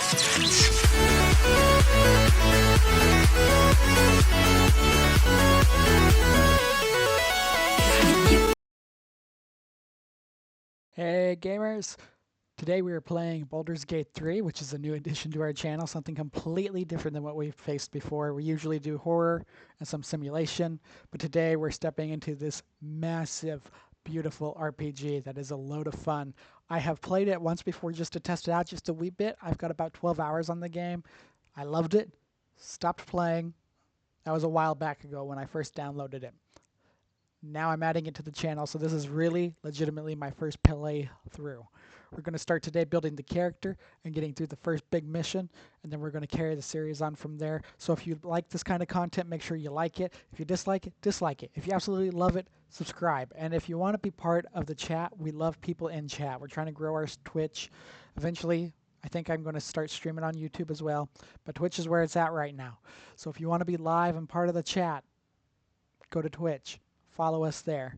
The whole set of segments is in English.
Hey gamers! Today we are playing Baldur's Gate 3, which is a new addition to our channel, something completely different than what we've faced before. We usually do horror and some simulation, but today we're stepping into this massive, beautiful RPG that is a load of fun. I have played it once before just to test it out just a wee bit. I've got about 12 hours on the game. I loved it, stopped playing. That was a while back ago when I first downloaded it. Now I'm adding it to the channel, so this is really legitimately my first play through. We're going to start today building the character and getting through the first big mission, and then we're going to carry the series on from there. So if you like this kind of content, make sure you like it. If you dislike it, dislike it. If you absolutely love it, subscribe. And if you want to be part of the chat, we love people in chat. We're trying to grow our Twitch. Eventually, I think I'm going to start streaming on YouTube as well, but Twitch is where it's at right now. So if you want to be live and part of the chat, go to Twitch. Follow us there.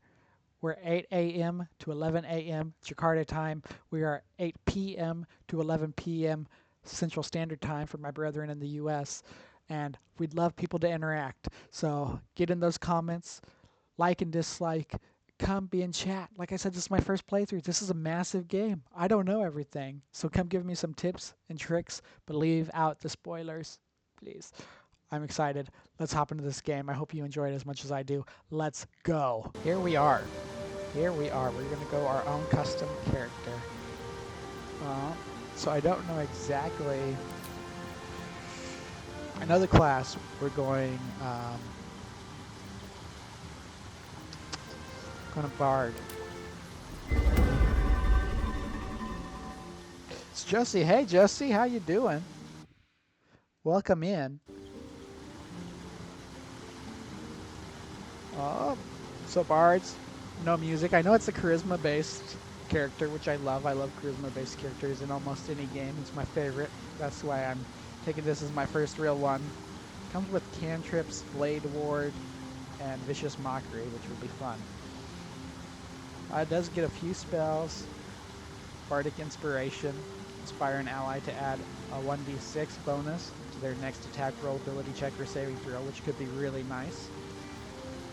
We're 8 a.m. to 11 a.m. Jakarta time. We are 8 p.m. to 11 p.m. Central Standard Time for my brethren in the U.S. And we'd love people to interact. So get in those comments, like and dislike, come be in chat. Like I said, this is my first playthrough. This is a massive game. I don't know everything. So come give me some tips and tricks, but leave out the spoilers, please. I'm excited. Let's hop into this game. I hope you enjoy it as much as I do. Let's go. Here we are. Here we are. We're going to go our own custom character. So I don't know exactly. I know the class. We're going Bard. It's Josie. Hey Josie, how you doing? Welcome in. So bards, no music. I know it's a charisma-based character, which I love. I love charisma-based characters in almost any game. It's my favorite. That's why I'm taking this as my first real one. Comes with cantrips, blade ward, and vicious mockery, which would be fun. It does get a few spells. Bardic inspiration. Inspire an ally to add a 1d6 bonus to their next attack roll, ability check, or saving throw, which could be really nice.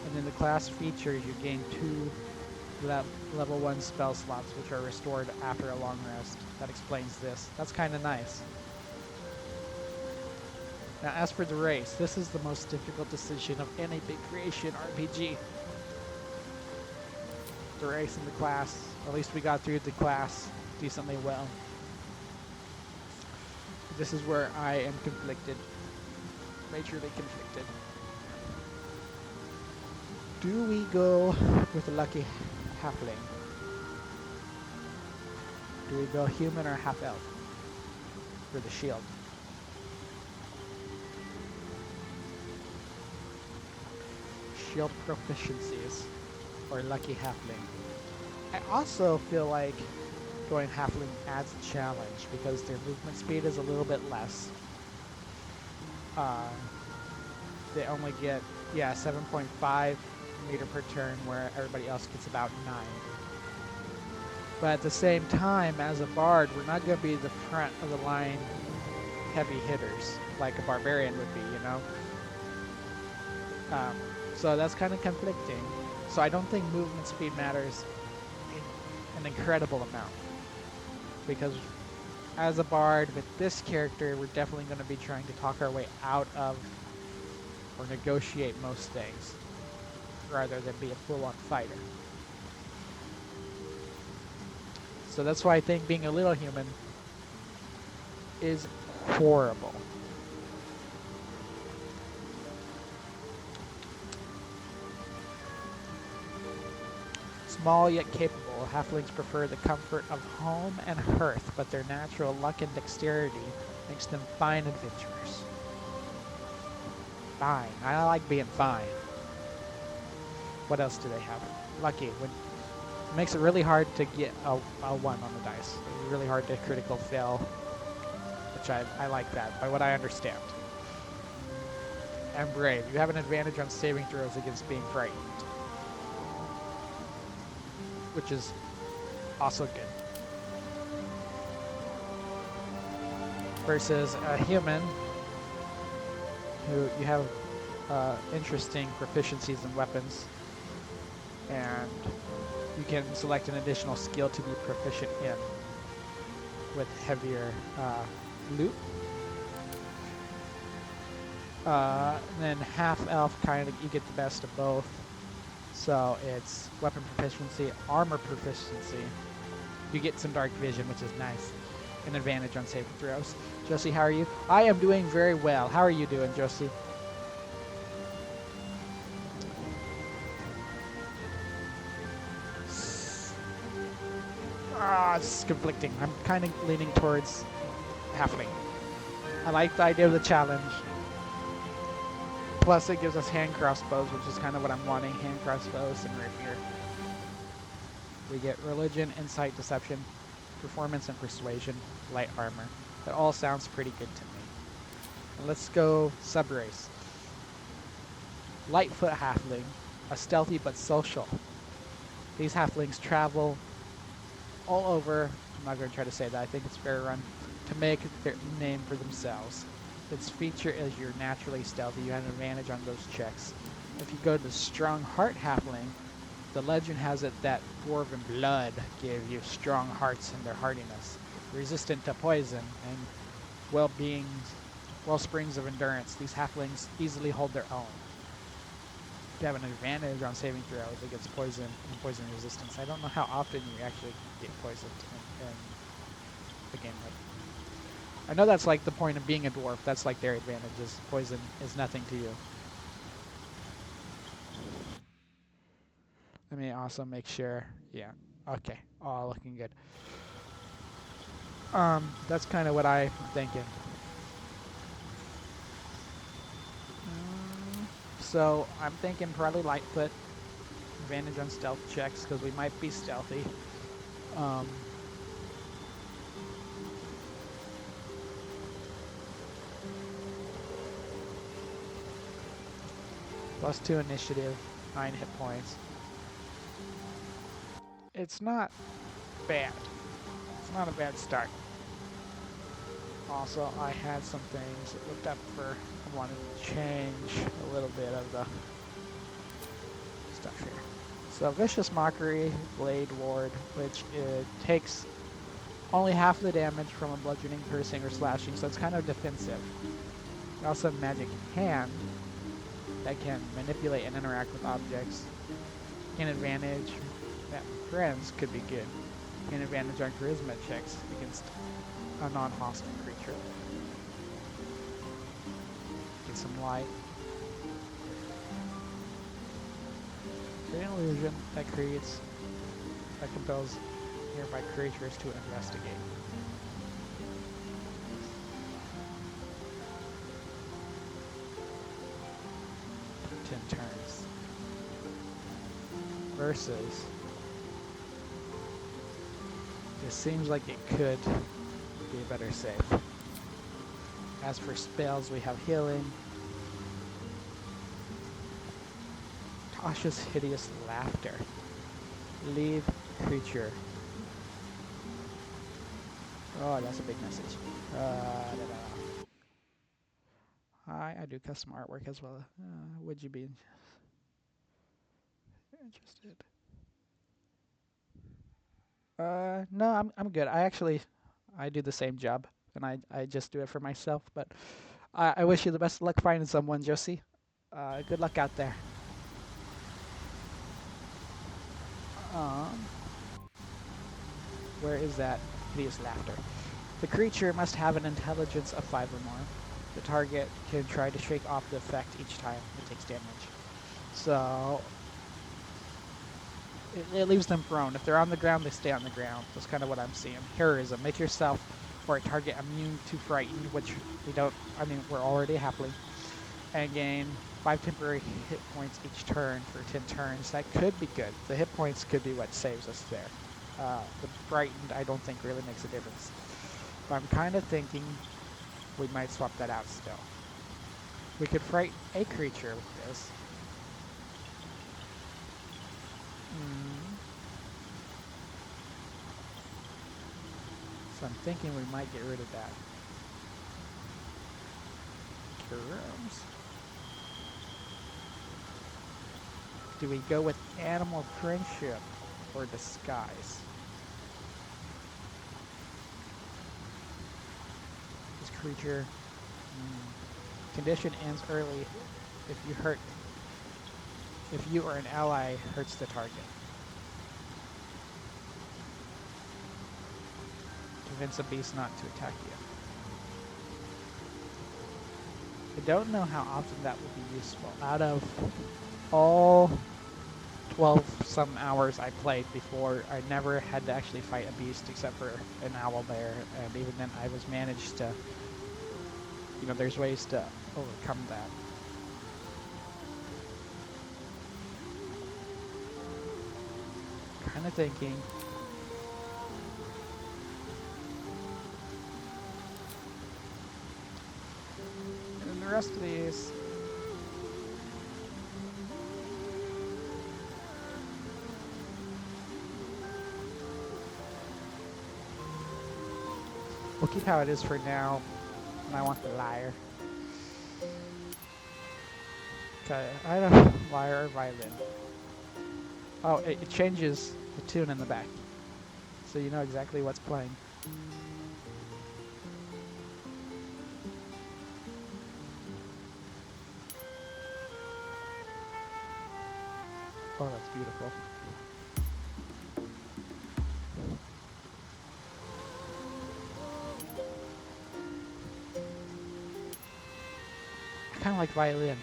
And then the class features, you gain 2 level 1 spell slots, which are restored after a long rest. That explains this. That's kind of nice. Now, as for the race, this is the most difficult decision of any big creation RPG. The race and the class. At least we got through the class decently well. This is where I am conflicted. Majorly conflicted. Do we go with a lucky halfling? Do we go human or half-elf for the shield? Shield proficiencies or lucky halfling. I also feel like going halfling adds a challenge because their movement speed is a little bit less. They only get 7.5 meter per turn, where everybody else gets about 9. But at the same time, as a bard, we're not going to be the front of the line heavy hitters like a barbarian would be, you know? So that's kind of conflicting. So I don't think movement speed matters an incredible amount. Because as a bard with this character, we're definitely going to be trying to talk our way out of or negotiate most things, rather than be a full-on fighter. So that's why I think being a little human is horrible. Small yet capable, halflings prefer the comfort of home and hearth, but their natural luck and dexterity makes them fine adventurers. Fine. I like being fine. What else do they have? Lucky. It makes it really hard to get a 1 on the dice. It's really hard to critical fail, which I like that, by what I understand. And brave. You have an advantage on saving throws against being frightened, which is also good. versus a human who you have interesting proficiencies in weapons, and you can select an additional skill to be proficient in with heavier loot. And then half elf, kind of you get the best of both. So it's weapon proficiency, armor proficiency. You get some dark vision, which is nice. An advantage on saving throws. Josie, how are you? I am doing very well. How are you doing, Josie? It's conflicting. I'm kind of leaning towards Halfling. I like the idea of the challenge. Plus, it gives us hand crossbows, which is kind of what I'm wanting. Hand crossbows and rapier. We get religion, insight, deception, performance, and persuasion, light armor. That all sounds pretty good to me. And let's go subrace. Lightfoot halfling, a stealthy but social. These halflings travel all over. I'm not going to try to say that. I think it's fair run to make their name for themselves. Its feature is you're naturally stealthy. You have an advantage on those checks. If you go to strong heart halfling, the legend has it that dwarven blood give you strong hearts and their hardiness, resistant to poison, and well-springs of endurance. These halflings easily hold their own. You have an advantage on saving throws against poison and poison resistance. I don't know how often you actually get poisoned in the game. I know that's like the point of being a dwarf. That's like their advantage, is poison is nothing to you. Let me also make sure. Yeah. Okay. All looking good. That's kind of what I'm thinking. So I'm thinking probably Lightfoot. Advantage on stealth checks because we might be stealthy. +2 initiative, 9 hit points. It's not bad. It's not a bad start. Also, I had some things looked up for, I wanted to change a little bit of the stuff here. So Vicious Mockery, Blade Ward, which takes only half the damage from a bludgeoning, piercing, or slashing, so it's kind of defensive. We also have Magic Hand that can manipulate and interact with objects. Gain advantage that friends could be good. Gain advantage on charisma checks against a non-hostile creature. Get some light. Create an illusion that compels nearby creatures to investigate. For 10 turns. Versus, this seems like it could be a better save. As for spells, we have healing. Tasha's Hideous Laughter. Leave creature. Oh, that's a big message. Hi, I do custom artwork as well. Would you be interested? No, I'm good. I do the same job, and I just do it for myself. But I wish you the best of luck finding someone, Josie. Good luck out there. Where is that hideous laughter? The creature must have an intelligence of 5 or more. The target can try to shake off the effect each time it takes damage. So it leaves them prone. If they're on the ground, they stay on the ground. That's kind of what I'm seeing. Heroism. Make yourself or a target immune to frightened, which we don't, we're already happily. And gain 5 temporary hit points each turn for 10 turns. That could be good. The hit points could be what saves us there. The frightened, I don't think really makes a difference. But I'm kind of thinking we might swap that out still. We could frighten a creature with this. So I'm thinking we might get rid of that. mushrooms. Do we go with animal friendship or disguise? This creature condition ends early if you or an ally hurts the target. Convince a beast not to attack you. I don't know how often that would be useful. Out of all 12 some hours I played before, I never had to actually fight a beast except for an owlbear, and even then I was managed to, you know, there's ways to overcome that. Kind of thinking. And then the rest of these. We'll keep how it is for now. And I want the lyre. Okay, I don't know, lyre or violin. Oh, it changes the tune in the back. So you know exactly what's playing. Oh, that's beautiful. I kind of like violin.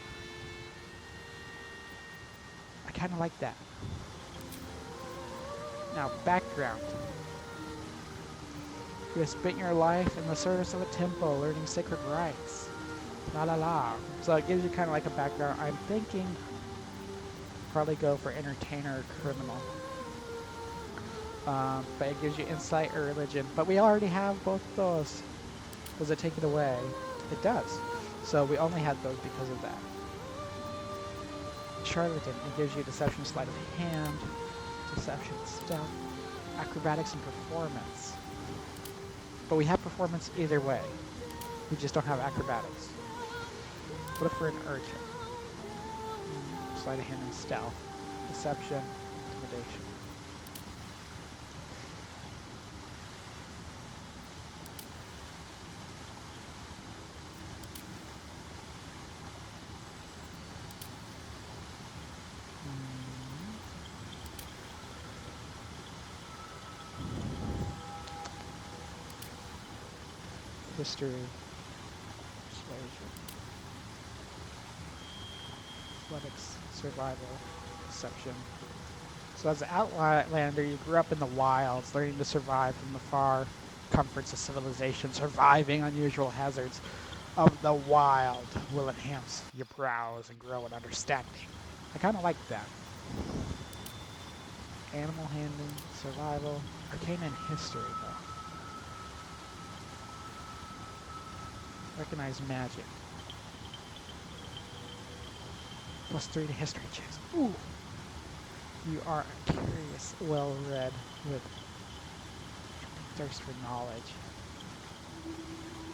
I kind of like that. Now, background. You have spent your life in the service of a temple, learning sacred rites. La la la. So it gives you kind of like a background. I'm thinking probably go for entertainer or criminal. But it gives you insight or religion. But we already have both those. Does it take it away? It does. So we only had those because of that. Charlatan, it gives you deception, sleight of hand, deception, stealth, acrobatics, and performance. But we have performance either way. We just don't have acrobatics. What if we're an urchin? Sleight of hand and stealth. Deception, intimidation. History, persuasion, athletics, survival, deception. So as an outlander, you grew up in the wilds, learning to survive from the far comforts of civilization. Surviving unusual hazards of the wild will enhance your brows and grow in understanding. I kind of like that. Animal handling, survival, arcane and history, though. Recognize magic. +3 to history checks. Ooh! You are curious, well-read, with thirst for knowledge.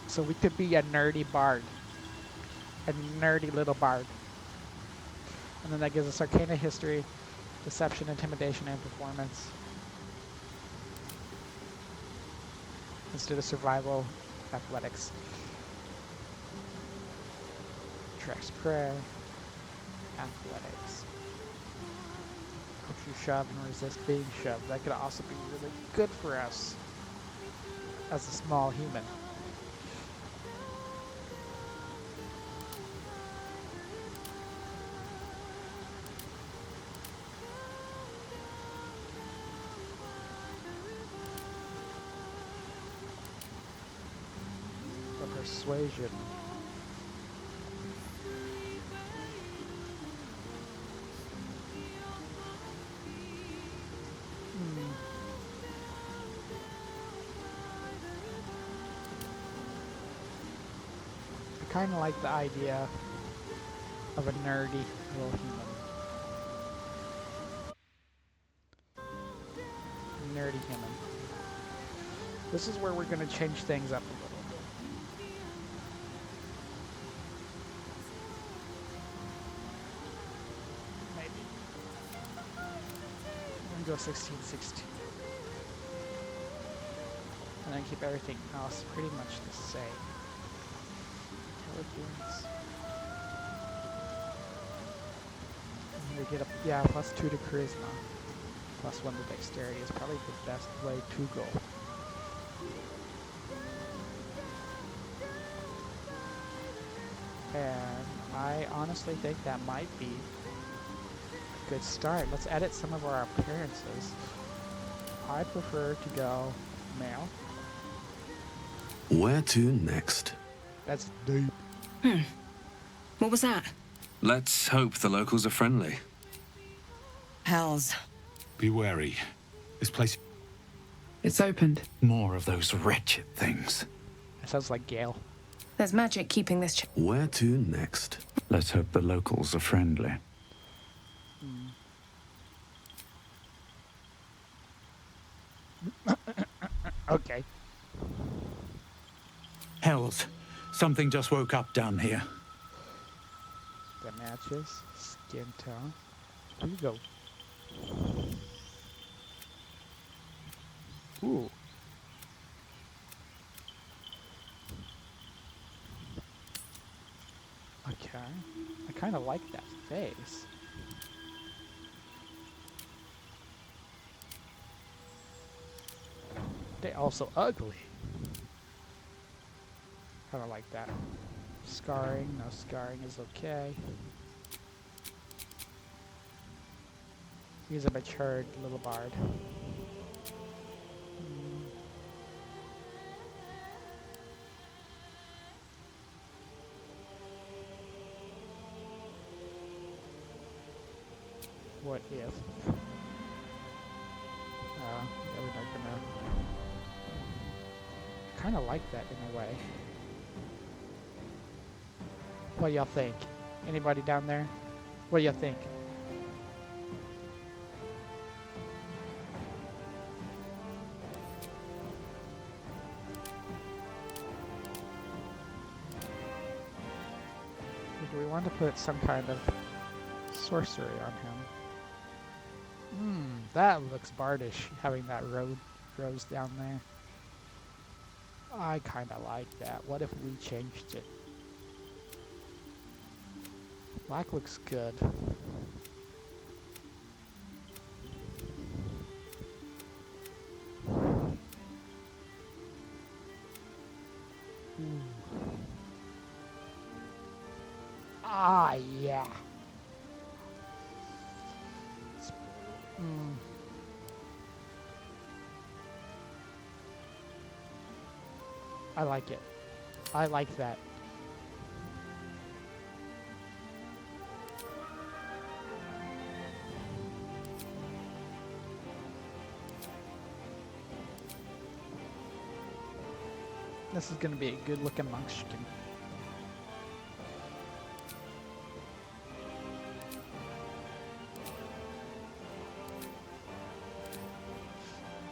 So we could be a nerdy bard. A nerdy little bard. And then that gives us arcana, history, deception, intimidation, and performance. Instead of survival, athletics. Tracks prey, athletics. Helps you shove and resist being shoved. That could also be really good for us as a small human. For persuasion. I kind of like the idea of a nerdy little human. Nerdy human. This is where we're going to change things up a little. go 16-16. And then keep everything else pretty much the same. Intelligence. And we get a, yeah, +2 to charisma. +1 to dexterity is probably the best way to go. And I honestly think that might be a good start. Let's edit some of our appearances. I prefer to go male. Where to next? That's deep. What was that? Let's hope the locals are friendly. Hells. Be wary. This place... It's opened. More of those wretched things. That sounds like Gale. There's magic keeping this Where to next? Let's hope the locals are friendly. Okay. Hells. Something just woke up down here. That matches. Skin tone. Here you go. Ooh. Okay. I kind of like that face. They also ugly. Kind of like that. Scarring, no scarring is okay. He's a matured little bard. What if? Yeah, we're not gonna. Kind of like that in a way. What do y'all think? Anybody down there? What do y'all think? Do we want to put some kind of sorcery on him? That looks bardish, having that rose down there. I kind of like that. What if we changed it? Black looks good. Ah, yeah. I like it. I like that. This is going to be a good looking munchkin.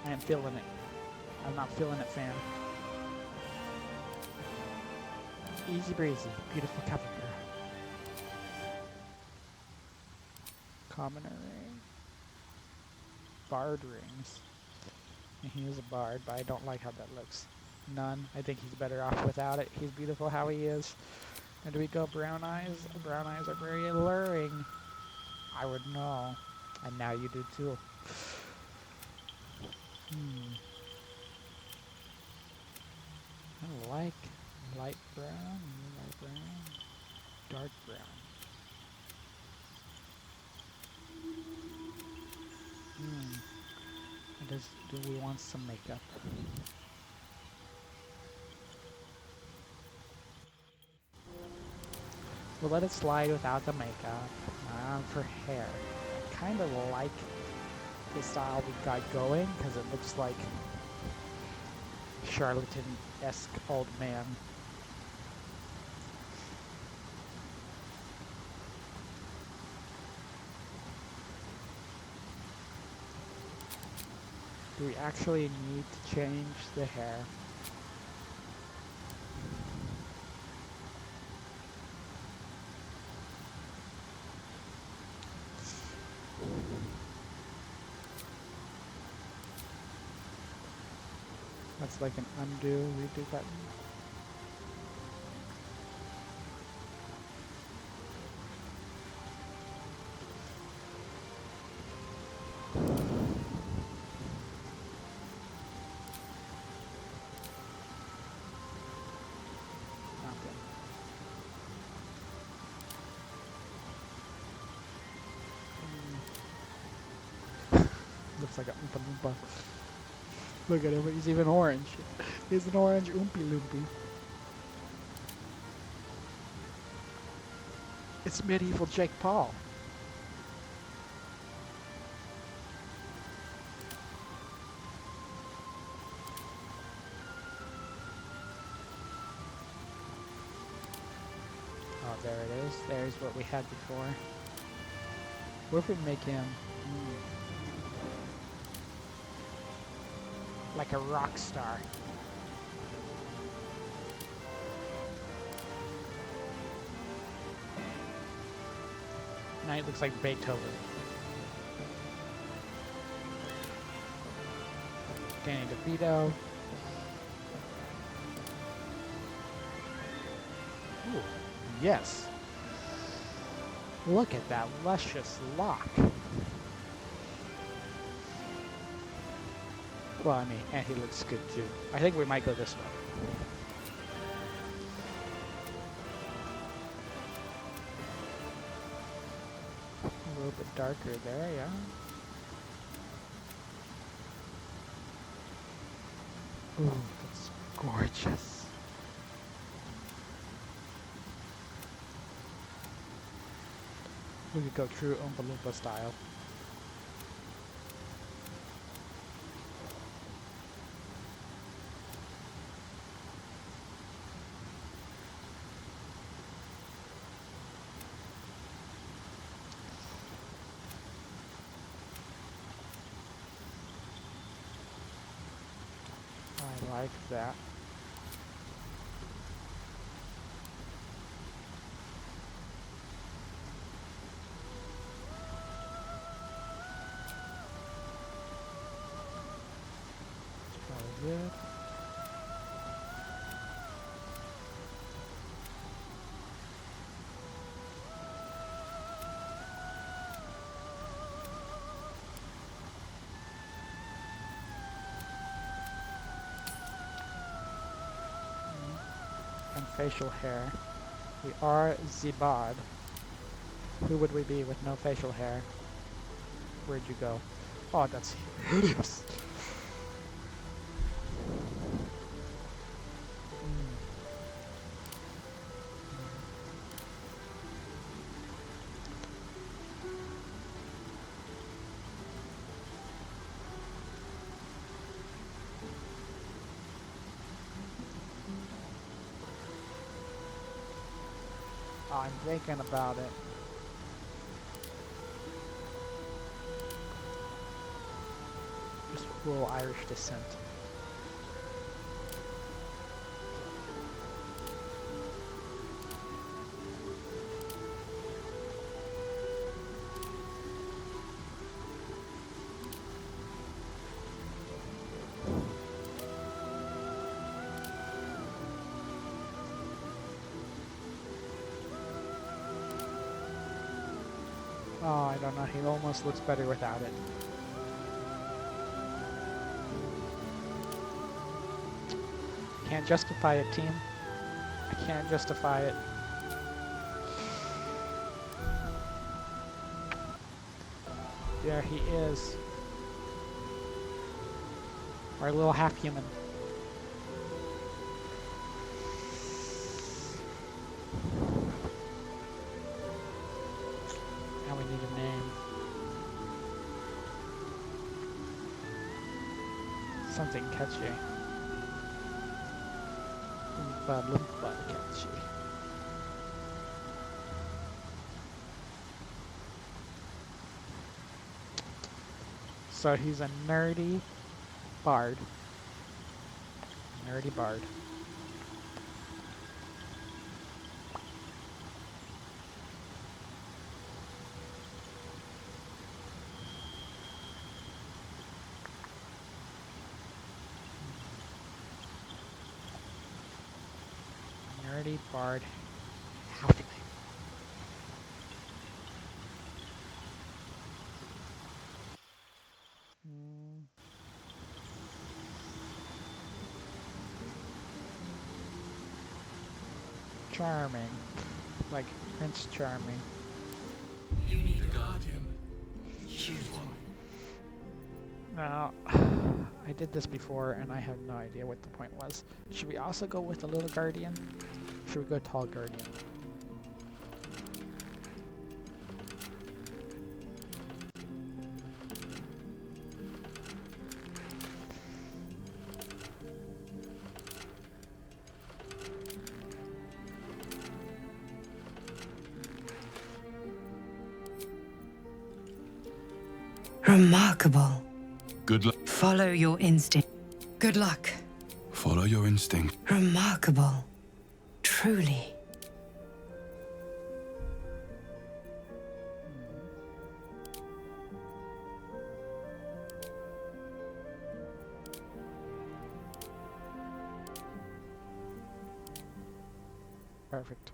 I am feeling it. I'm not feeling it, fam. Easy breezy, beautiful cover. Commoner ring. Bard rings. And he is a bard, but I don't like how that looks. None. I think he's better off without it. He's beautiful how he is. And do we go brown eyes? Brown eyes are very alluring. I would know. And now you do too. I like light brown, dark brown. Do we want some makeup? We'll let it slide without the makeup. For hair, I kind of like the style we got going because it looks like charlatan-esque old man. Do we actually need to change the hair? That's like an undo, redo button. Okay. Looks like a Oompa Loompa. Look at him, he's even orange. He's an orange Oompy Loopy. It's medieval Jake Paul. Oh, there it is. There's what we had before. What if we make him like a rock star? Knight looks like Beethoven. Danny DeVito. Ooh, yes. Look at that luscious lock. Well, I mean, and he looks good too. I think we might go this way. A little bit darker there, yeah. Ooh, that's gorgeous. We could go true Oompa Loompa style. I like that. Probably good. And facial hair. We are Zibad. Who would we be with no facial hair? Where'd you go? Oh, that's hideous. I'm thinking about it. Just full Irish descent. Oh, I don't know. He almost looks better without it. Can't justify it, team. I can't justify it. There he is. Our little half-human. Now we need a name. Something catchy. Oompa Loompa catchy. So he's a nerdy bard. Nerdy bard. Nerdy Bard Halfling. Charming. Like Prince Charming. You need a guardian. Choose one. Now, I did this before and I have no idea what the point was. Should we also go with a little guardian? Should we go tall guardian? Remarkable. Good luck. Follow your instinct. Good luck. Follow your instinct. Remarkable. Truly. Perfect.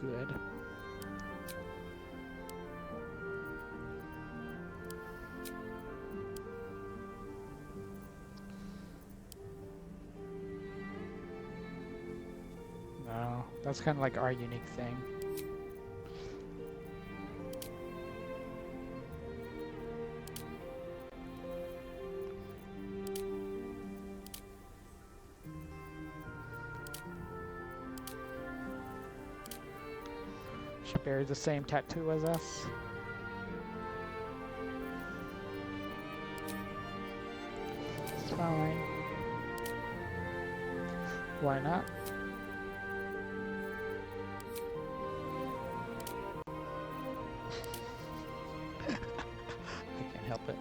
Good. No, that's kind of like our unique thing. She bears the same tattoo as us. It's fine. Why not? I can't help it.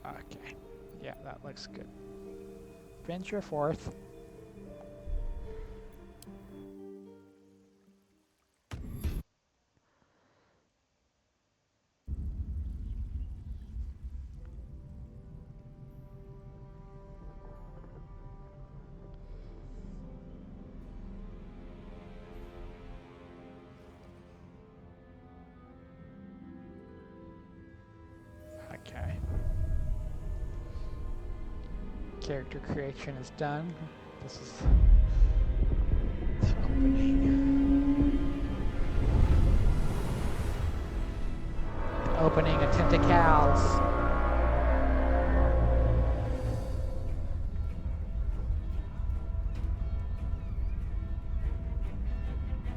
Okay. Yeah, that looks good. Venture forth. Okay. Character creation is done. This is opening a tentacles.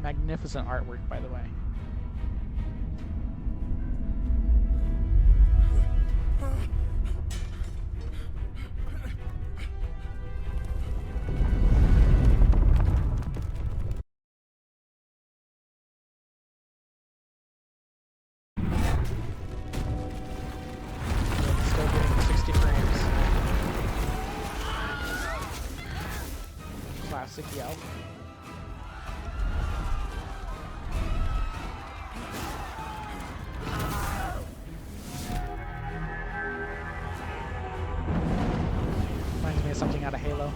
Magnificent artwork, by the way. Still getting 60 frames. Classic yell. Reminds me of something out of Halo.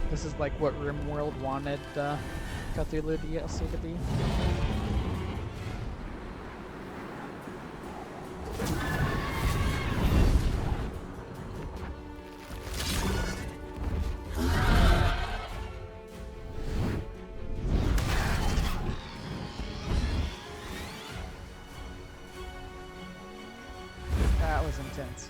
This is like what RimWorld wanted Cthulhu DLC to be. That was intense.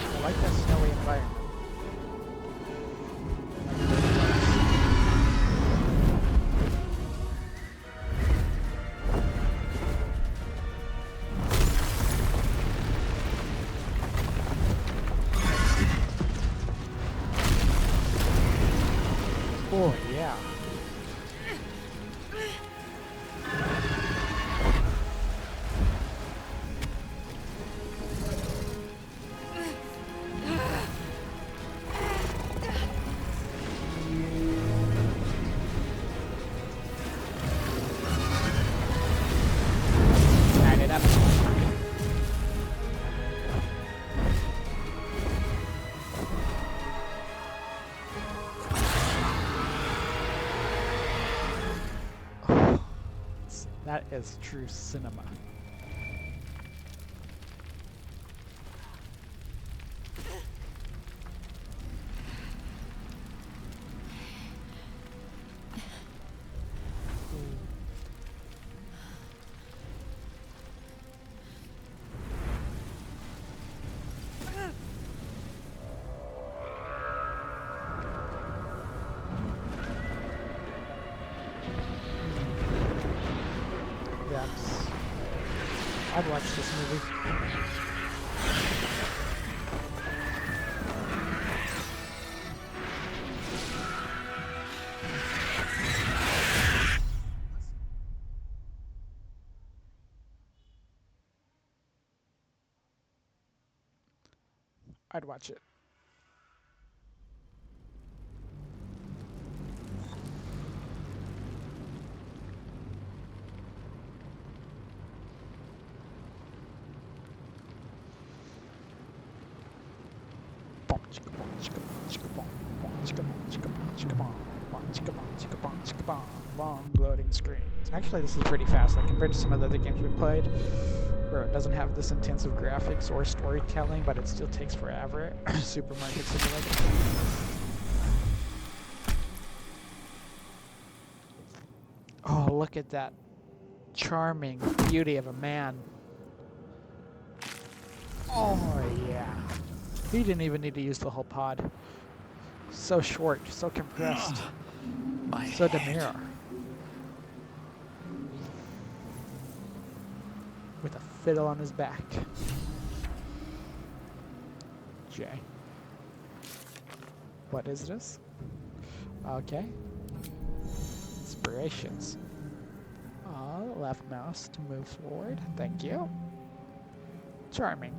I like that snowy environment. That is true cinema. That's... I'd watch this movie. I'd watch it. Long loading screens. Actually, this is pretty fast, like compared to some of the other games we played, where it doesn't have this intensive graphics or storytelling, but it still takes forever. Supermarket Simulator. Oh, look at that charming beauty of a man. Oh, yeah. He didn't even need to use the whole pod. So short, so compressed, so demure. With a fiddle on his back. Jay. What is this? Okay. Inspirations. Left mouse to move forward. Thank you. Charming.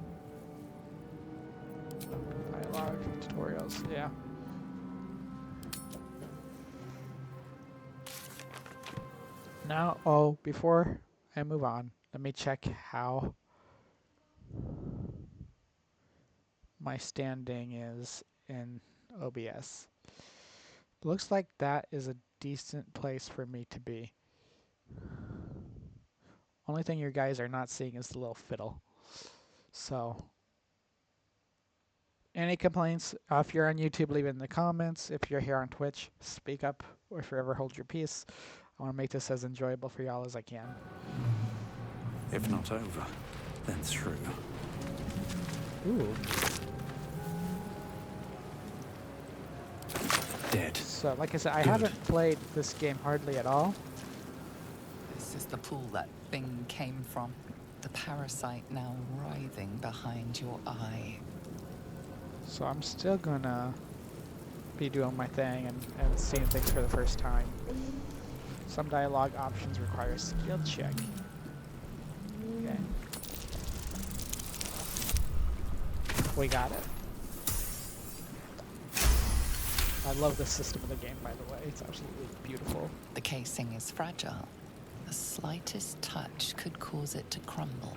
Dialogue, tutorials, yeah. Now, before I move on, let me check how my standing is in OBS. Looks like that is a decent place for me to be. Only thing you guys are not seeing is the little fiddle. So, any complaints? If you're on YouTube, leave it in the comments. If you're here on Twitch, speak up, or if you ever hold your peace. I want to make this as enjoyable for y'all as I can. If not over, then through. Ooh. Dead. So, like I said, I Good. haven't played this game hardly at all. This is the pool that thing came from. The parasite now writhing behind your eye. So I'm still gonna be doing my thing and seeing things for the first time. Some dialogue options require a skill check. Okay. We got it. I love the system of the game, by the way. It's absolutely beautiful. The casing is fragile. The slightest touch could cause it to crumble.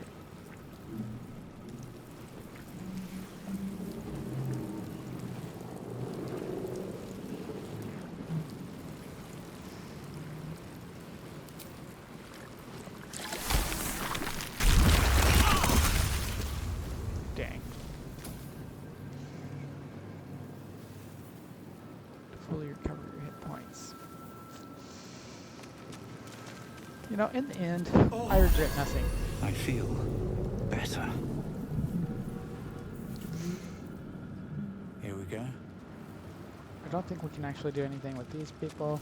Dang. Fully recover your hit points. You know, in the end, I regret nothing. I feel better. Here we go. I don't think we can actually do anything with these people.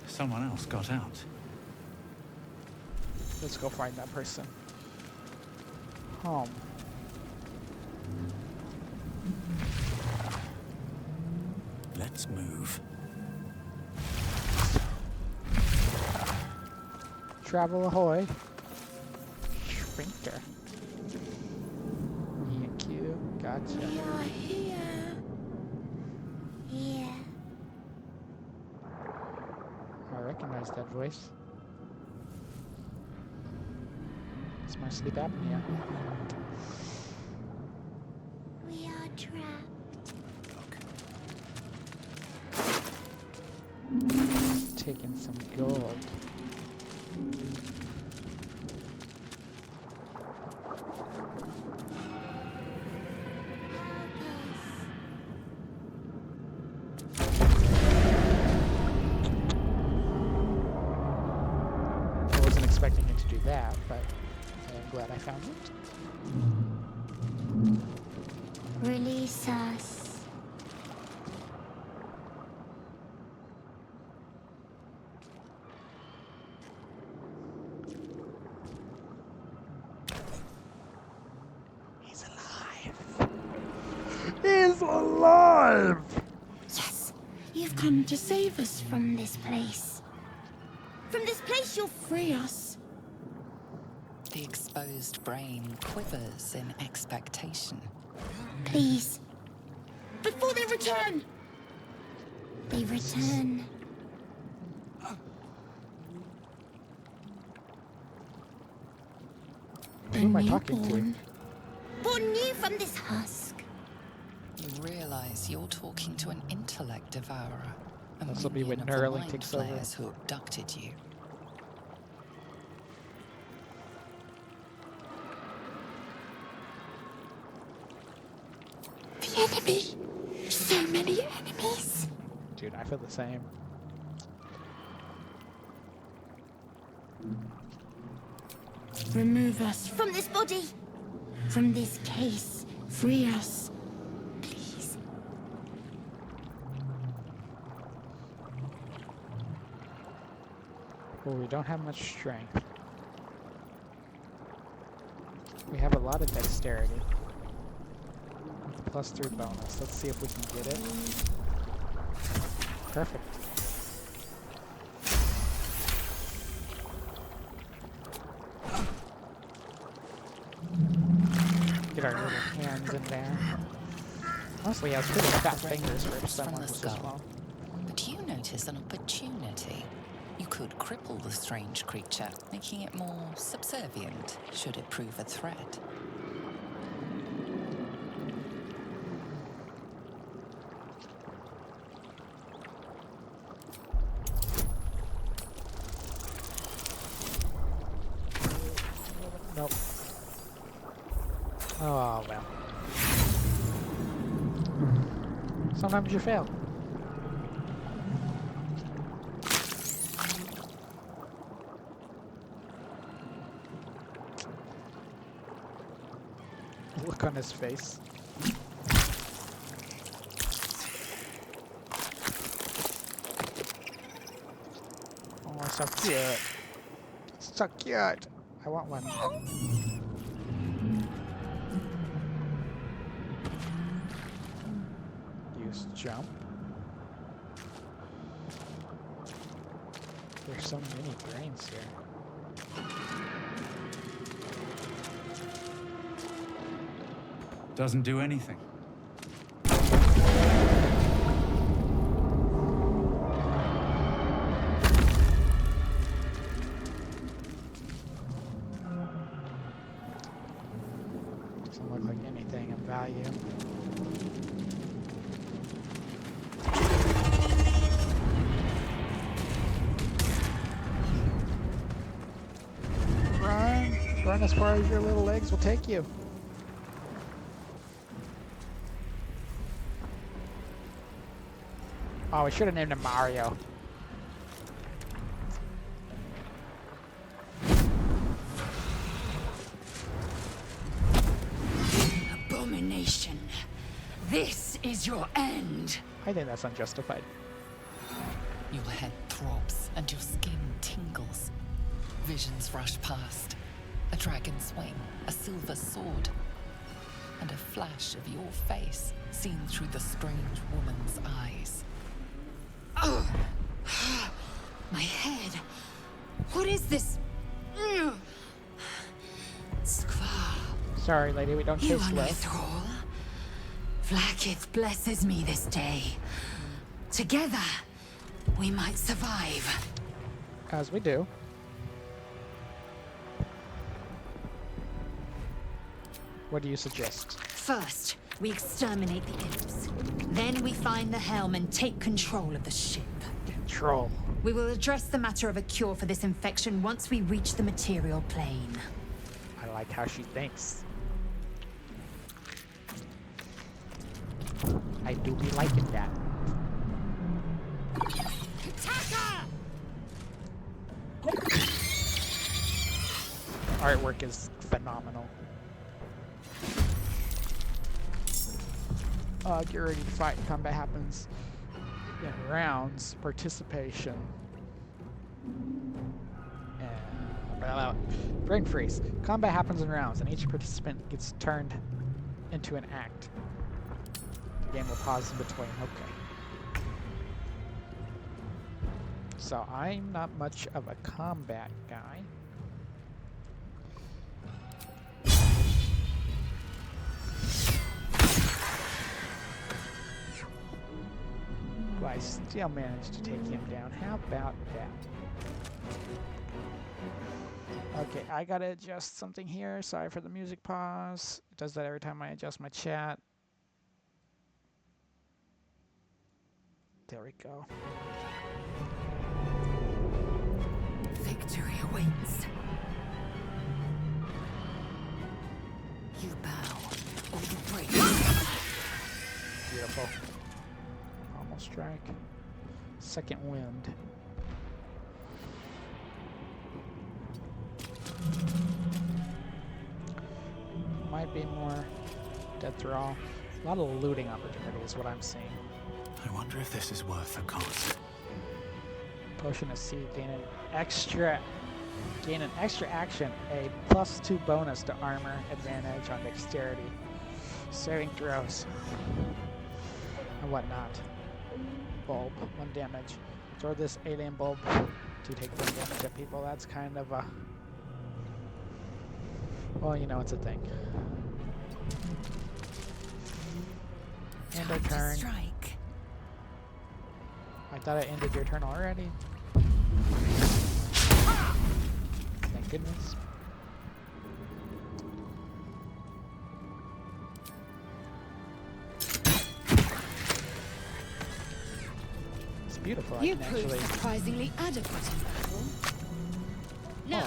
Someone else got out. Let's go find that person. Home. Let's move. Travel ahoy. Shrinker. Thank you. Gotcha. You're here. Yeah. I recognize that voice. It's my sleep apnea. We are trapped. Taking some gold. that, but I'm glad I found it. Release us. He's alive. He's alive! Yes, you've come to save us from this place. From this place, you'll free us. The exposed brain quivers in expectation. Please. Before they return. They return. Who am I talking to? Born new from this husk. You realize you're talking to an intellect devourer. A This'll be when minion of the Neuralink mind takes over. flayers who abducted you. The enemy. So many enemies. Dude, I feel the same. Remove us from this body. From this case. Free us. Please. Well, we don't have much strength. We have a lot of dexterity. +3 bonus. Let's see if we can get it. Perfect. Get our little hands in there. Honestly, he has pretty fat fingers for someone who's so small. But you notice an opportunity. You could cripple the strange creature, making it more subservient, should it prove a threat. Nope. Oh, well. Sometimes you fail. Look on his face. Oh, so cute. So cute. I want one. Use jump. There's so many brains here. Doesn't do anything. Doesn't look like anything of value. Run! Run as far as your little legs will take you. Oh, we should have named him Mario. Abomination. This is your end. I think that's unjustified. Your head throbs and your skin tingles. Visions rush past. A dragon's wing, a silver sword, and a flash of your face seen through the strange woman's eyes. Oh. My head. What is this? Skvar. Sorry, lady, we don't You chase are my left. thrall. Vlaakith blesses me this day. Together, we might survive. As we do. What do you suggest? First, we exterminate the imps. Then we find the helm and take control of the ship. Control. We will address the matter of a cure for this infection once we reach the material plane. I like how she thinks. I do be liking that. artwork is phenomenal. Get ready to fight. Combat happens in rounds. Participation. Brain freeze. Combat happens in rounds, and each participant gets turned into an act. The game will pause in between. Okay. So I'm not much of a combat guy. But I still managed to take him down. How about that? Okay, I gotta adjust something here. Sorry for the music pause. It does that every time I adjust my chat. There we go. Victory awaits. You bow, or you break. Beautiful. Almost strike. Second wind. Might be more death thrall. A lot of looting opportunity is what I'm seeing. I wonder if this is worth the cost. Potion of Seed, gain an extra action, a +2 bonus to armor, advantage on dexterity, saving throws, and whatnot. Bulb, 1 damage. Throw this alien bulb to take 1 damage at people. That's kind of a... well, you know, it's a thing. End of turn. Strike. I thought I ended your turn already. Thank goodness. It's beautiful. You I can proved actually... surprisingly adequate in battle. Now,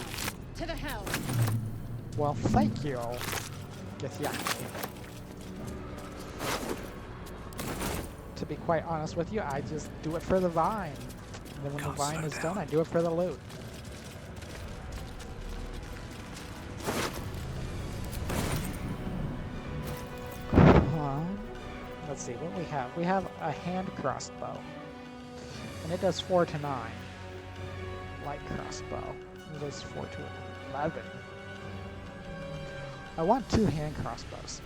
to the hell. Well, thank you. Guess yeah. To be quite honest with you, I just do it for the vine. And then when the vine is done, I do it for the loot. Let's see what we have. We have a hand crossbow. And it does 4 to 9. Light crossbow. It does 4 to 11. I want 2 hand crossbows.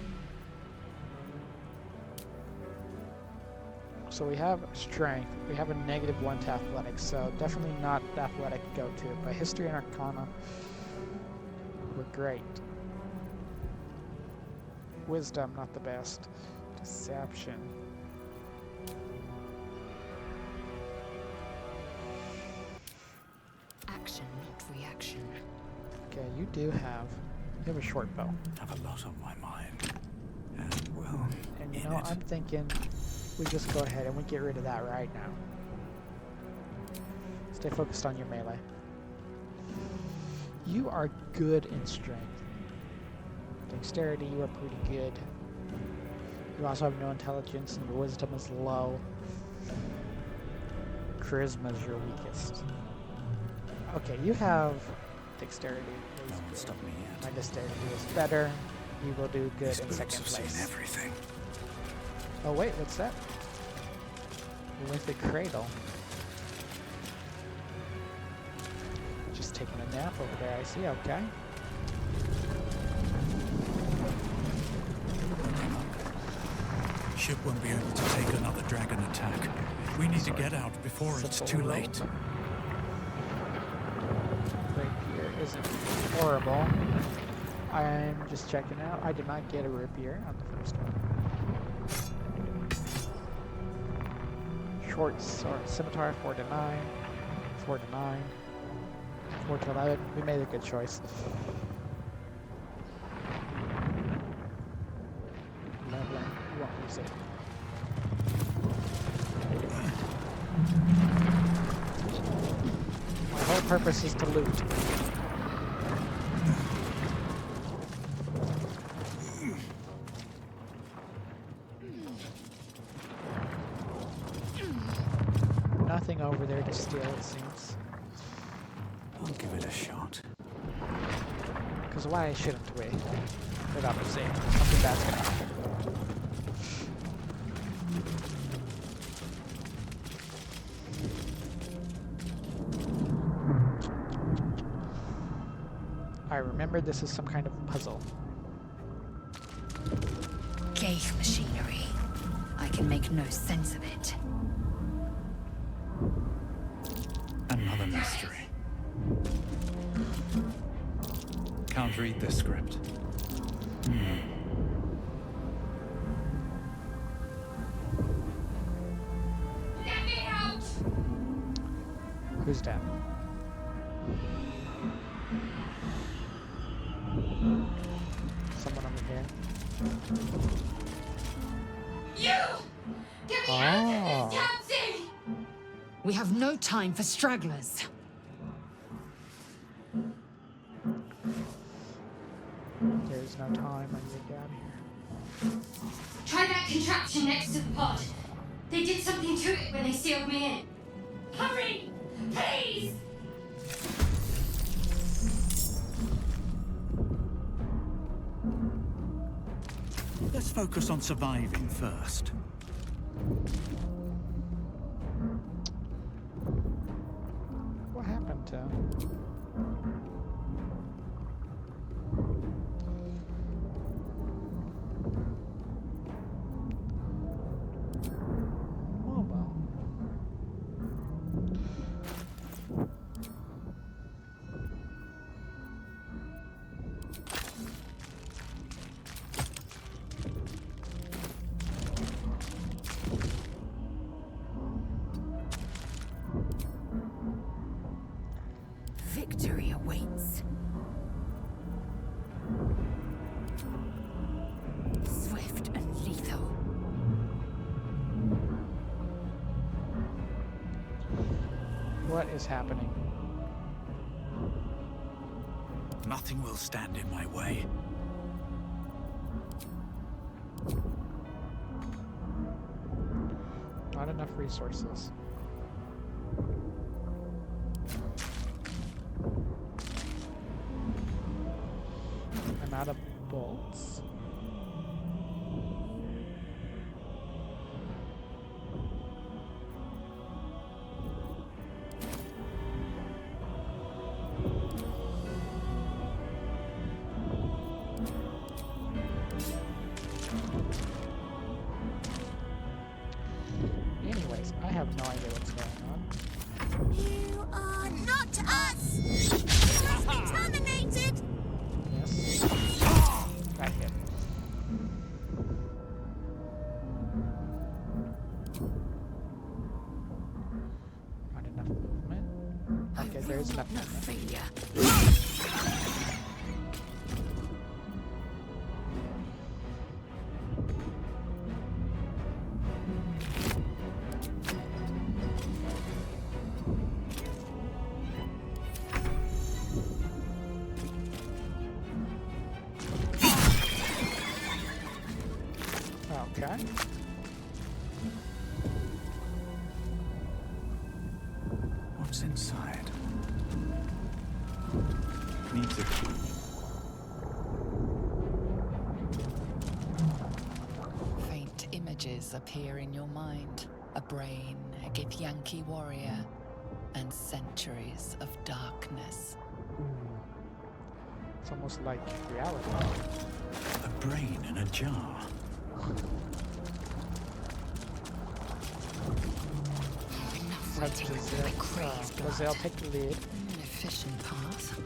So we have strength. We have a -1 to athletics, so definitely not the athletic go-to. But history and arcana were great. Wisdom, not the best. Deception. Action, not reaction. Okay, you have a short bow. I have a lot on my mind. And, well, And you know, I'm thinking we just go ahead and we get rid of that right now. Stay focused on your melee. You are good in strength. Dexterity, you are pretty good. You also have no intelligence and your wisdom is low. Charisma is your weakest. Okay, you have dexterity. no one stopped me yet. My dexterity is better. You will do good in second Have seen place. everything. Oh wait, what's that? With the cradle. Just taking a nap over there, I see, okay. Ship won't be able to take another dragon attack. We need to get out before it's Simple too rope. late. Rapier isn't horrible. I'm just checking out. I did not get a rapier on the first one. Short sword, scimitar, 4 to 9, 4 to 9, 4 to 11. We made a good choice. 11. You won't lose it. My whole purpose is to loot. Nothing over there to steal, it seems. I'll give it a shot. Because why shouldn't we? Without us seeing something bad's gonna happen. I remember this is some kind of puzzle. Gate machinery. I can make no sense of it. Another mystery. Can't read this script. Let me out! Who's that? Someone over here. You! Get me out of Oh. this damn thing! We have no time for stragglers. There's no time. I need to get out of here. Try that contraption next to the pod. They did something to it when they sealed me in. Hurry! Please! Let's focus on surviving first. What happened to him? Oh well. Victory awaits. Swift and lethal. What is happening? Nothing will stand in my way. Not enough resources. I'm out of bolts. Anyways, I have no idea what's going on. You are not us! You must be terminated! Yes. Got hit. Not enough movement. Okay, there's enough No movement. failure. Okay. What's inside? Needs a key. Faint images appear in your mind. A brain, a Githyanki warrior, and centuries of darkness. It's almost like reality. A brain in a jar. Enough Such waiting. as I crave blood. Gazelle, take the lead. An efficient path.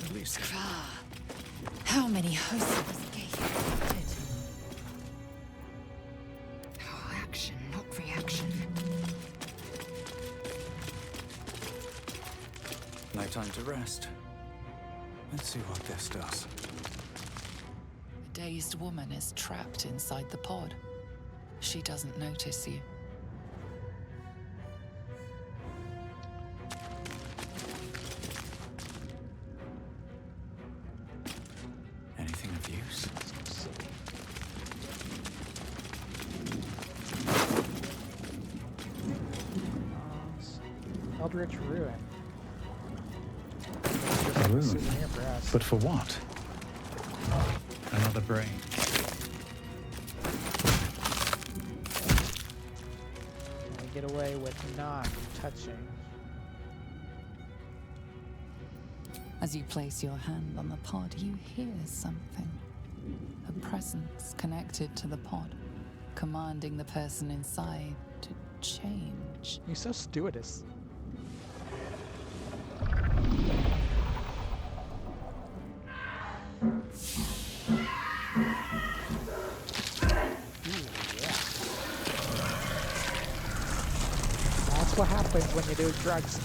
Release it. How many hosts of this gate affected? Oh, action, not reaction. No time to rest. Let's see what this does. A dazed woman is trapped inside the pod. She doesn't notice you. Anything of use? Eldritch Ruin. A rune. Souvenir for us. But for what? Another brain. Can we get away with not touching? As you place your hand on the pod, you hear something. A presence connected to the pod, commanding the person inside to change. You're so stewardess. That's what happens when you do drugs.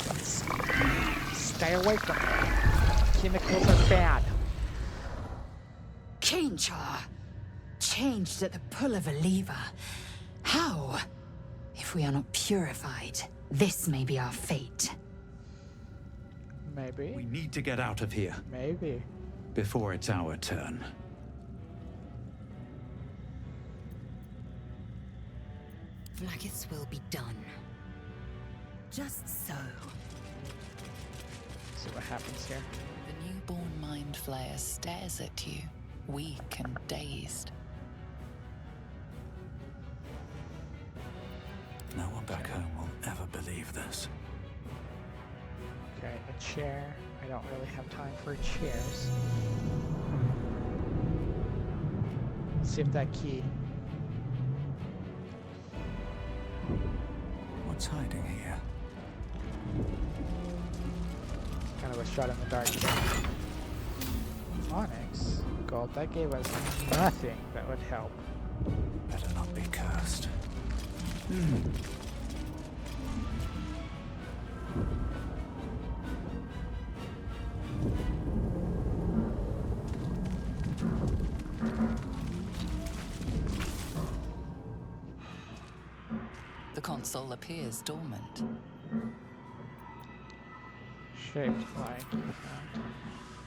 Stay away from it. Chemicals are bad. Change her. Changed at the pull of a lever. How? If we are not purified, this may be our fate. Maybe. We need to get out of here Maybe. before it's our turn. Vlagis will be done. Just so. See what happens here. The newborn mind flayer stares at you, weak and dazed. No one back home will ever believe this. Okay, a chair. I don't really have time for chairs. Let's see if that key. What's hiding here? Kind of a shot in the dark. Onyx. Gold. That gave us nothing that would help. Better not be cursed. The console appears dormant. Shaped like.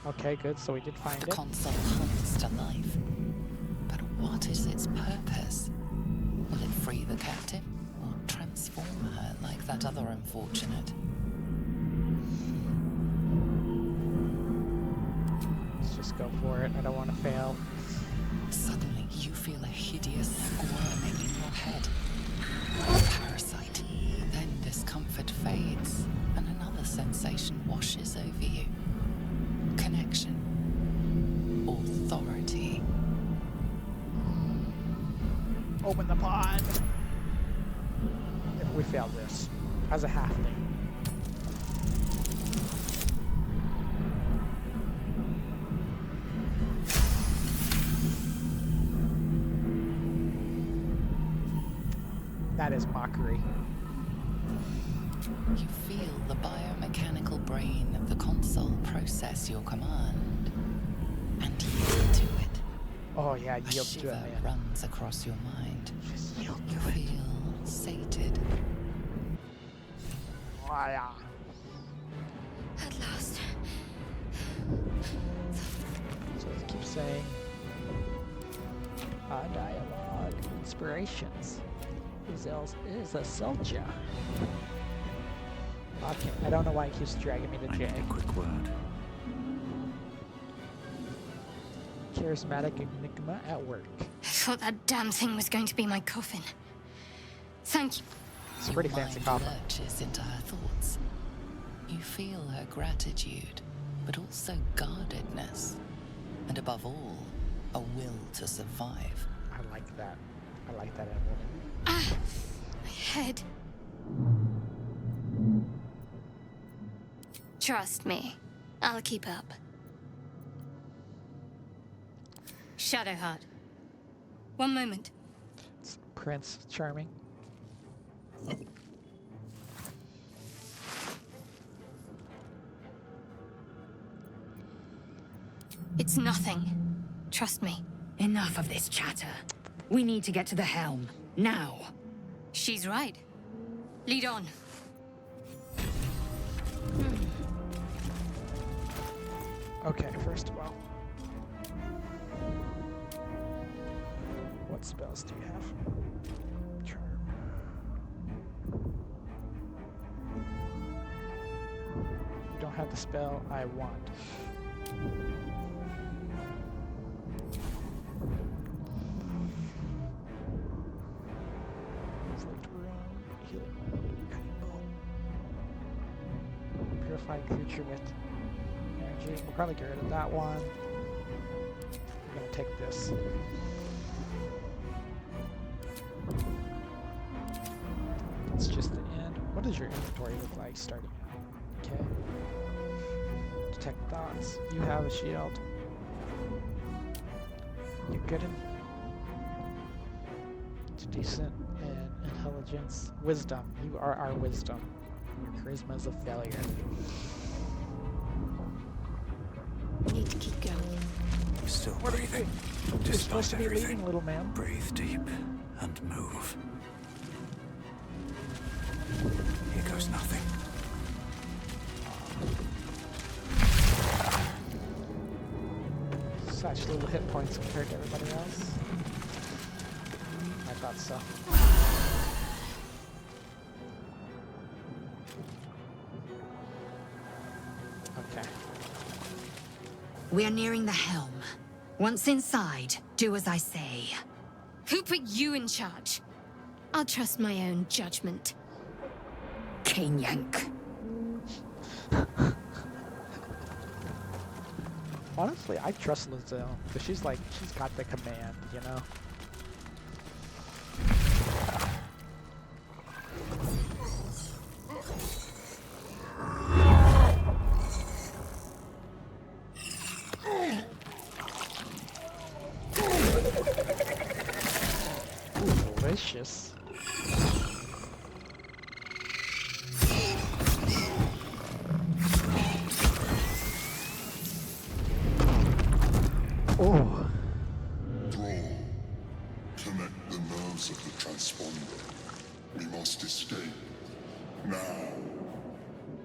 Okay, good. So we did find The it. console hums to life. But what is its purpose? Will it free the captive or transform her like that other unfortunate? Let's just go for it. I don't want to fail. Suddenly, you feel a hideous squirming in your head. Parasite. Then discomfort fades, and another sensation washes over you. Connection. Authority. Open the pod. If we fail this, as a halfling. That is mockery. You feel the biomechanical brain of the console process your command and yield to it. Oh yeah, A yield to it, shiver man. runs across your mind. Just yield You to it. feel sated. Oh, yeah. At last. So it keeps saying dialogue, inspirations. Is a Selja. Okay, I don't know why it keeps dragging me to I J. need a quick word. Charismatic enigma at work. I thought that damn thing was going to be my coffin. Thank you. It's a pretty Your fancy mind coffin. lurches into her thoughts. You feel her gratitude, but also guardedness. And above all, a will to survive. I like that. I like that in a woman. Ah! My head. Trust me. I'll keep up. Shadowheart. One moment. It's Prince Charming. It's nothing. Trust me. Enough of this chatter. We need to get to the helm. Now. She's right. Lead on. Okay, first of all. What spells do you have? Charm. have the spell I want. Inflict wound, healing wound, cutting bone. Purify creature with energy. We'll probably get rid of that one. We're gonna take this. It's just the end. What does your inventory look like starting out? Okay. Detect thoughts. You have a shield. You're good in. It's decent in intelligence. Wisdom. You are our wisdom. Your charisma is a failure. Need to keep going. You're still What are you breathing. doing? You're supposed Despite to be everything. leading, little man. Breathe deep and move. Here goes nothing. Such little hit points compared to everybody else. I thought so. Okay. We are nearing the helm. Once inside, do as I say. Who put you in charge? I'll trust my own judgment. Cane yank. Honestly, I trust Lizelle because she's got the command, you know. Ooh, delicious. Oh. Thrall, connect the nerves of the transponder. We must escape. Now.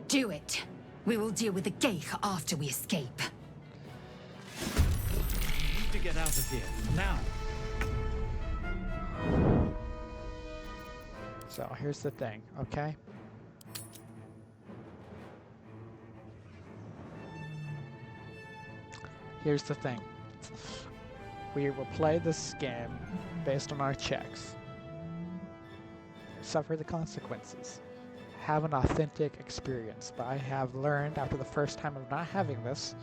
Do it. We will deal with the Geich after we escape. We need to get out of here. Now. So here's the thing, okay? Here's the thing. We will play this game based on our checks. Suffer the consequences. Have an authentic experience. But I have learned after the first time of not having this,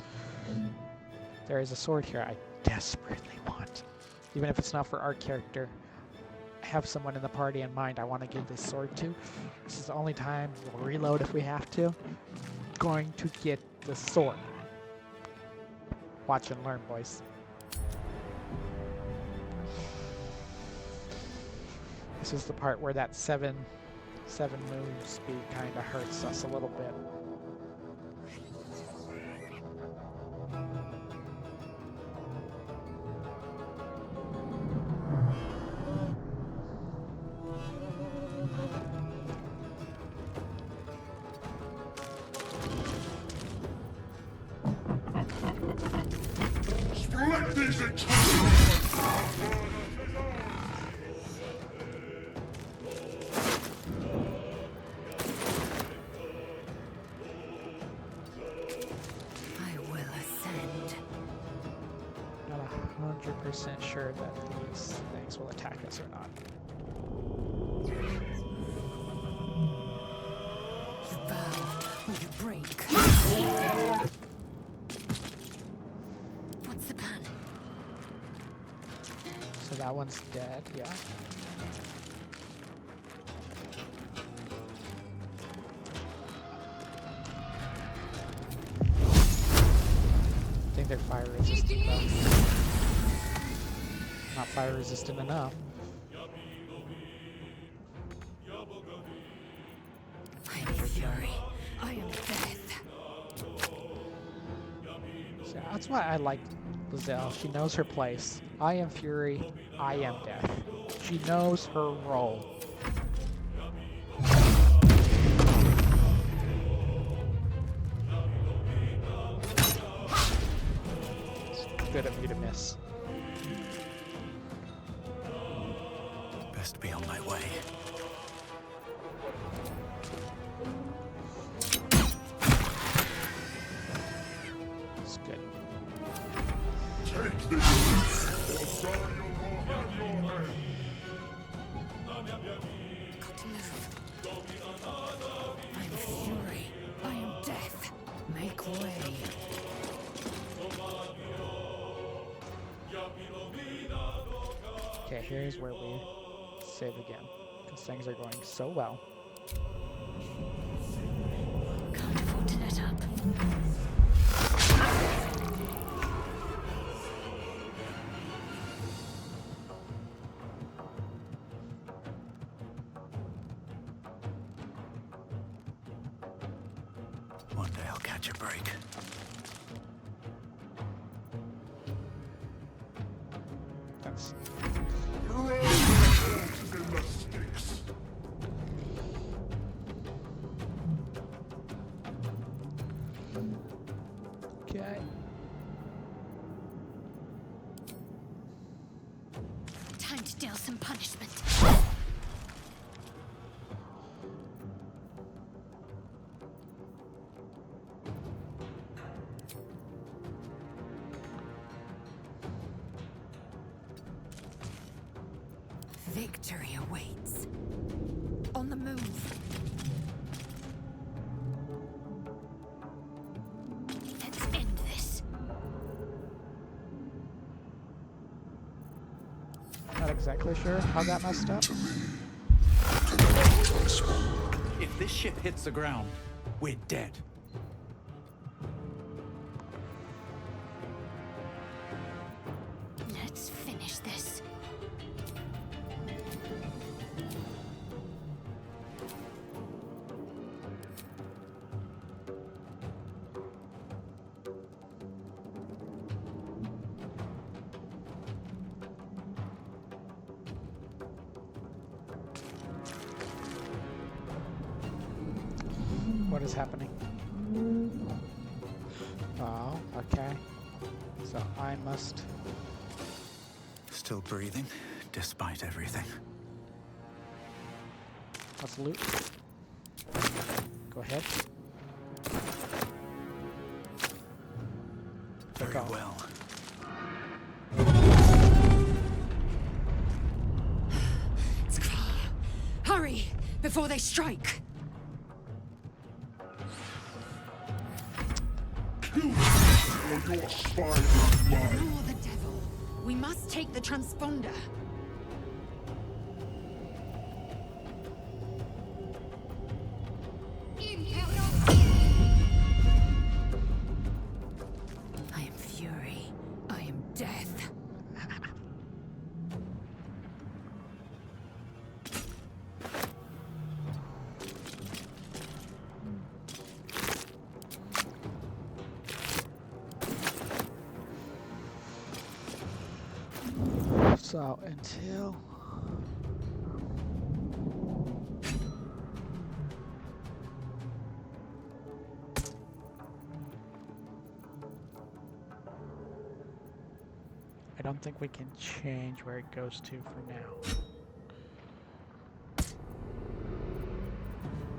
there is a sword here I desperately want. Even if it's not for our character. I have someone in the party in mind I want to give this sword to. This is the only time we'll reload if we have to. Going to get the sword. Watch and learn, boys. This is the part where that seven move speed kind of hurts us a little bit. Strike these eternal. I will ascend. Not 100% sure that these things will attack us or not. You bow or you break. What's the plan? So that one's dead, yeah. I think they're fire resistant though. Not fire resistant enough. I am fury. I am death. So that's why I like Lizelle. She knows her place. I am fury. I am death. She knows her role. It's good of you to miss. Best be on my way. here's where we save again, because things are going so well. Can't afford to let up. One day I'll catch a break. That's Throw the horses in the sticks. okay. Time to deal some punishment. Victory awaits. On the move. Let's end this. Not exactly sure how that messed up. If this ship hits the ground, we're dead. Let's finish this. What is happening? Oh, okay. So I must... Still breathing, despite everything. Let's loot. Go ahead. Very Go. well. It's clear. Hurry, before they strike. Or your spider's blood. Ignore the devil. We must take the transponder. I am fury. I am death. So until... I don't think we can change where it goes to for now.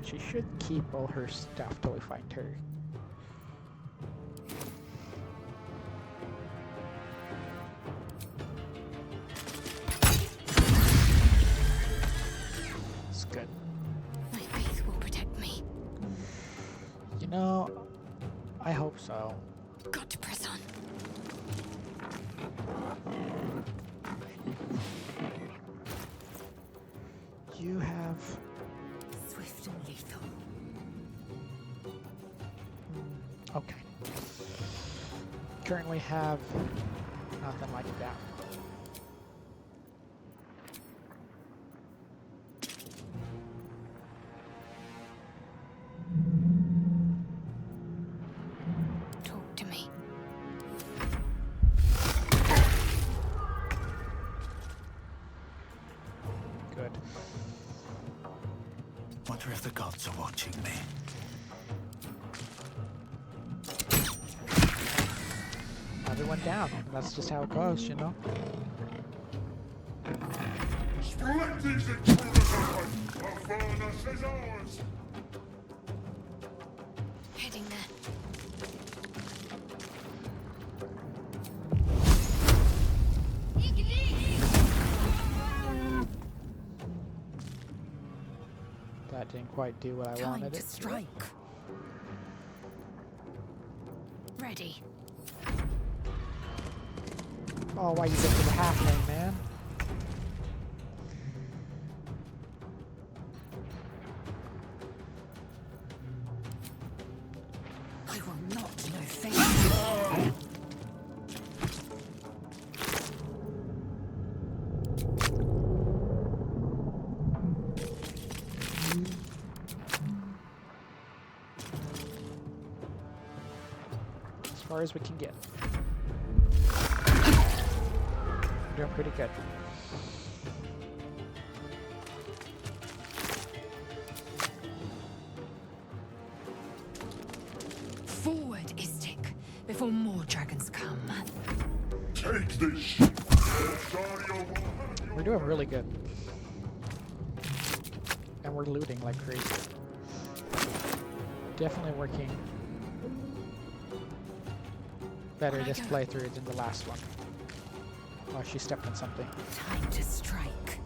She should keep all her stuff till we find her. It's good. My faith will protect me. You know, I hope so. Got to press on. You have... Swift and lethal. Okay. Currently have nothing like that. Talk to me. Good. Wonder if the gods are watching me. Everyone down. That's just how it goes, you know? Strike these intruders open! Avernus is ours! Heading there. That didn't quite do what I Time wanted to it to. strike. Ready. Oh, why you get to the halfling, man? Not no face. As far as we can get. We're doing pretty good. Forward, Istik, before more dragons come. Take this ship. Rosario will have you. We're doing really good. And we're looting like crazy. Definitely working better this playthrough than the last one. Oh, she stepped on something. Time to strike.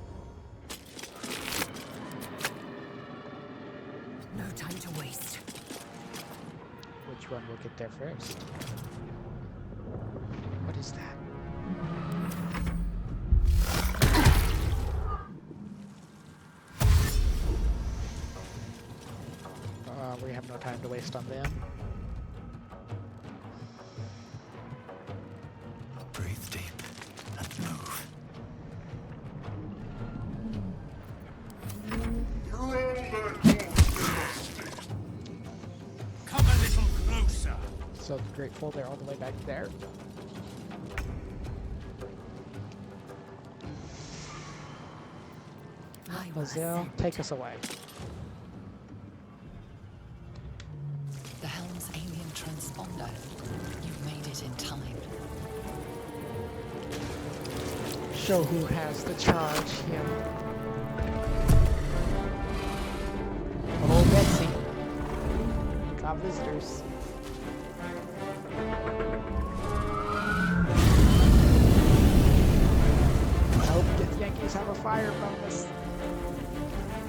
No time to waste. Which one will get there first? What is that? We have no time to waste on them. Breathe deep and move. Throw that bullshit. Come a little closer. So the Great Folder all the way back there. Lazelle, take us away. The helm's alien transponder. You've made it in time. Show who has the charge here. Oh, Betsy. Got visitors. I hope the Yankees have a fire bonus.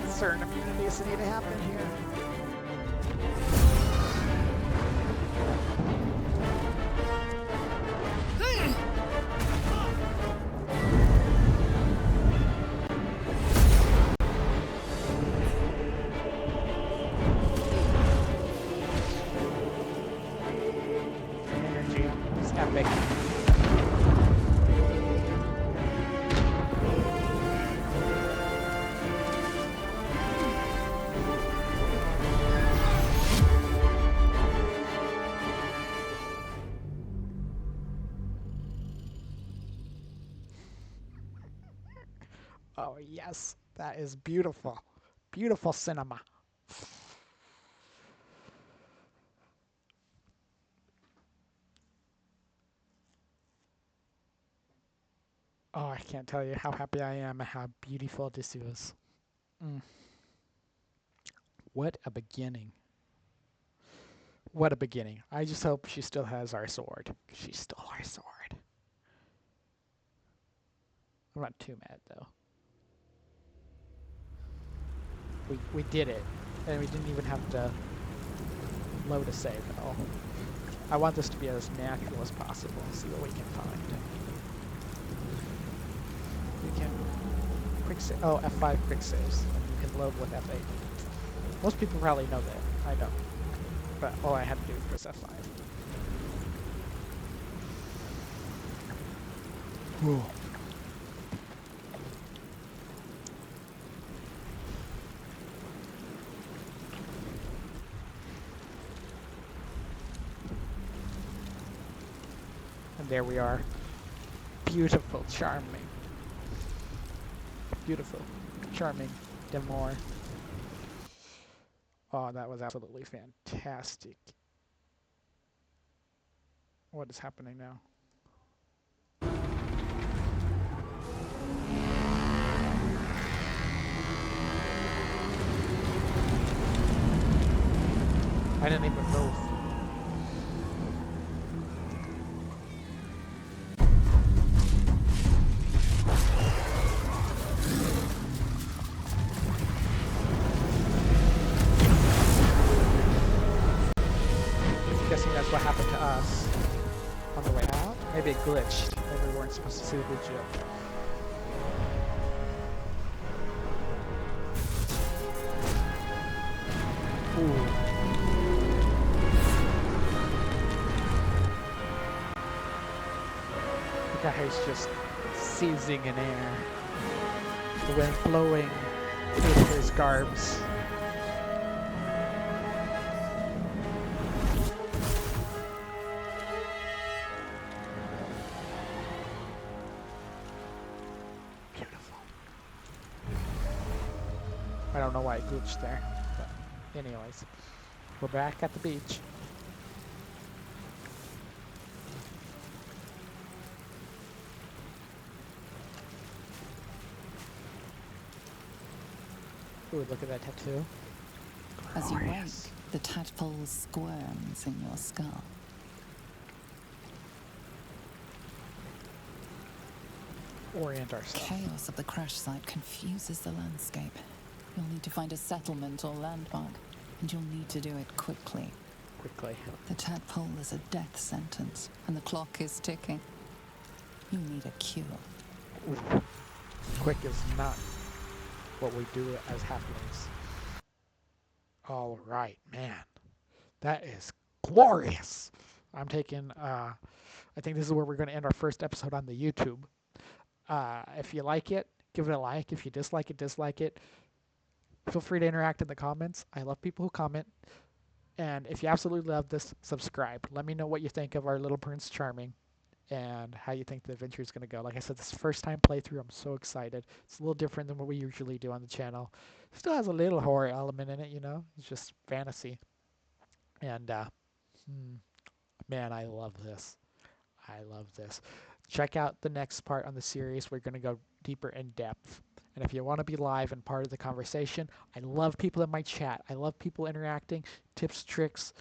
Certain immunities need to happen here. Energy is epic. Oh yes, that is beautiful. Beautiful cinema. Oh, I can't tell you how happy I am and how beautiful this is. What a beginning. What a beginning. I just hope she still has our sword. She stole our sword. I'm not too mad though. We did it. And we didn't even have to load a save at all. I want this to be as natural as possible and see what we can find. We can quick save. Oh, F5 quick saves. And you can load with F8. Most people probably know that. I don't. But all I had to do was press F5. Whew. And there we are. Beautiful, charming. Beautiful, charming, Demore. Oh, that was absolutely fantastic. What is happening now? I didn't even move. Guessing that's what happened to us on the way out. Maybe it glitched. Maybe we weren't supposed to see the video. Ooh. guy's just seizing in air. The wind blowing through his garbs. Beautiful. I don't know why it glitched there, but anyways, we're back at the beach. Ooh, look at that tattoo. As you wake, Glorious. the tadpole squirms in your skull. Orient ourselves. Chaos of the crash site confuses the landscape. You'll need to find a settlement or landmark, and you'll need to do it quickly. Quickly. The tadpole is a death sentence, and the clock is ticking. You need a cure. Ooh. Quick is not what we do as halflings. All right, man. That is glorious. I'm taking, I think this is where we're going to end our first episode on the YouTube. If you like it, give it a like. If you dislike it, dislike it. Feel free to interact in the comments. I love people who comment. And if you absolutely love this, subscribe. Let me know what you think of our little Prince Charming and how you think the adventure is going to go. Like I said, this is first time playthrough. I'm so excited. It's a little different than what we usually do on the channel. Still has a little horror element in it, you know. It's just fantasy. And man, I love this. I love this. Check out the next part on the series. We're going to go deeper in depth. And if you want to be live and part of the conversation, I love people in my chat. I love people interacting, tips, tricks,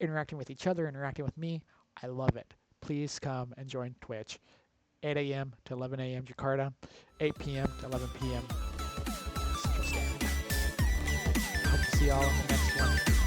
interacting with each other, interacting with me. I love it. Please come and join Twitch. 8 a.m. to 11 a.m. Jakarta, 8 p.m. to 11 p.m. Central Standard. Hope to see y'all in the next one.